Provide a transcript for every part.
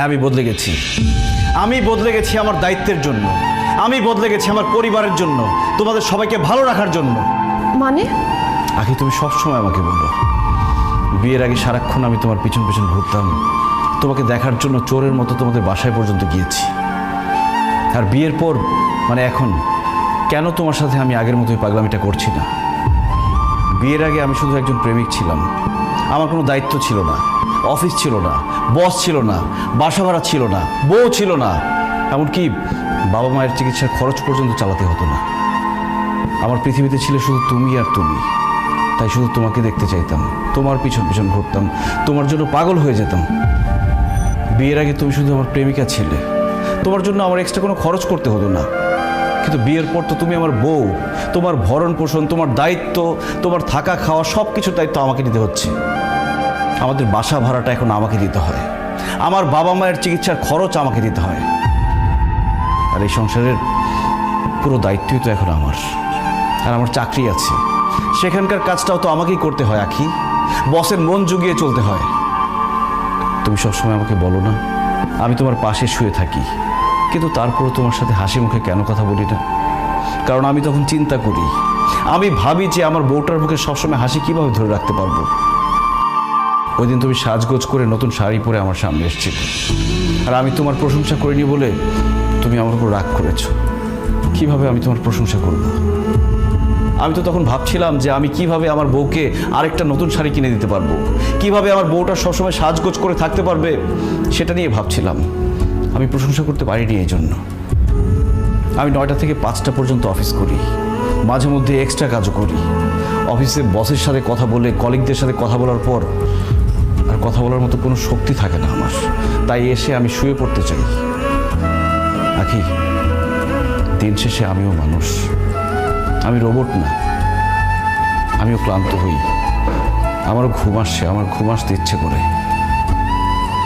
হ্যাঁ, আমি বদলে গেছি। আমি বদলে গেছি আমার দায়িত্বের জন্য, আমি বদলে গেছি আমার পরিবারের জন্য, তোমাদের সবাইকে ভালো রাখার জন্য। মানে? আখি, তুমি সবসময় আমাকে বলো বিয়ের আগে সারাক্ষণ আমি তোমার পিছন পিছন ঘুরতাম, তোমাকে দেখার জন্য চোরের মতো তোমাদের বাসায় পর্যন্ত গিয়েছি। আর বিয়ের পর মানে এখন কেন তোমার সাথে আমি আগের মতোই পাগলামিটা করছি না? বিয়ের আগে আমি শুধু একজন প্রেমিক ছিলাম, আমার কোনো দায়িত্ব ছিল না, অফিস ছিল না, বস ছিল না, বাসা ভাড়া ছিল না, বউ ছিল না, এমনকি বাবা মায়ের চিকিৎসার খরচ পর্যন্ত চালাতে হতো না। আমার পৃথিবীতে ছিল শুধু তুমি আর তুমি। তাই শুধু তোমাকে দেখতে চাইতাম, তোমার পিছন পিছন ঘুরতাম, তোমার জন্য পাগল হয়ে যেতাম। বিয়ের আগে তুমি শুধু আমার প্রেমিকা ছিলে, তোমার জন্য আমার এক্সট্রা কোনো খরচ করতে হতো না। কিন্তু বিয়ের পর তো তুমি আমার বউ, তোমার ভরণ পোষণ, তোমার দায়িত্ব, তোমার থাকা খাওয়া সব কিছুর দায়িত্ব আমাকে নিতে হচ্ছে। আমাদের বাসা ভাড়াটা এখন আমাকে দিতে হয়, আমার বাবা মায়ের চিকিৎসার খরচ আমাকে দিতে হয়। আর এই সংসারের পুরো দায়িত্বই তো এখন আমার। আর আমার চাকরি আছে, সেখানকার কাজটাও তো আমাকেই করতে হয় আখি। বসের মন জুগিয়ে চলতে হয়। তুমি সবসময় আমাকে বলো না আমি তোমার পাশে শুয়ে থাকি, কিন্তু তারপরও তোমার সাথে হাসি মুখে কেন কথা বলি না? কারণ আমি তখন চিন্তা করি, আমি ভাবি যে আমার বউটার মুখে সবসময় হাসি কিভাবে ধরে রাখতে পারবো। ওই দিন তুমি সাজগোজ করে নতুন শাড়ি পরে আমার সামনে এসেছিলে, আর আমি তোমার প্রশংসা করিনি বলে তুমি আমার উপর রাগ করেছো। কিভাবে আমি তোমার প্রশংসা করব? আমি তো তখন ভাবছিলাম যে আমি কিভাবে আমার বউকে আরেকটা নতুন শাড়ি কিনে দিতে পারবো, কিভাবে আমার বউটা সবসময় সাজগোজ করে থাকতে পারবে, সেটা নিয়ে ভাবছিলাম। আমি প্রশংসা করতে পারিনি এই জন্য। আমি 9টা থেকে 5টা পর্যন্ত অফিস করি, মাঝে মধ্যে এক্সট্রা কাজও করি। অফিসে বসের সাথে কথা বলে, কলিগদের সাথে কথা বলার পর আর কথা বলার মতো কোনো শক্তি থাকে না আমার। তাই এসে আমি শুয়ে পড়তে চাই। আখি, দিন শেষে আমিও মানুষ, আমি রোবট না। আমিও ক্লান্ত হই, আমারও ঘুম আসছে, আমার ঘুম আসতে ইচ্ছে করে।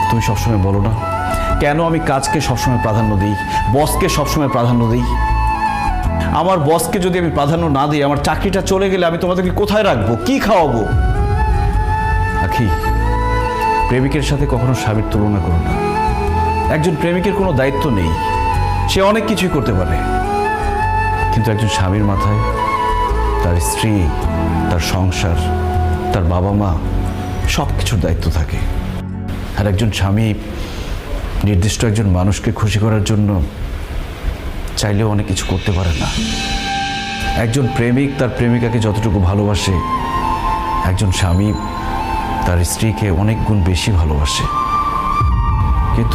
তুমি সবসময় বলো না কেন আমি কাজকে সবসময় প্রাধান্য দিই, বসকে সবসময় প্রাধান্য দিই? আমার বসকে যদি আমি প্রাধান্য না দিই, আমার চাকরিটা চলে গেলে আমি তোমাদেরকে কোথায় রাখবো, কি খাওয়াবো? আখি, প্রেমিকের সাথে কখনো স্বামীর তুলনা করো না। একজন প্রেমিকের কোনো দায়িত্ব নেই, সে অনেক কিছুই করতে পারে, কিন্তু একজন স্বামীর মাথায় তার স্ত্রী, তার সংসার, তার বাবা মা সব কিছুর দায়িত্ব থাকে। আর একজন স্বামী নির্দিষ্ট একজন মানুষকে খুশি করার জন্য চাইলেও অনেক কিছু করতে পারে না। একজন প্রেমিক তার প্রেমিকাকে যতটুকু ভালোবাসে, একজন স্বামী তার স্ত্রীকে অনেক গুণ বেশি ভালোবাসে। কিন্তু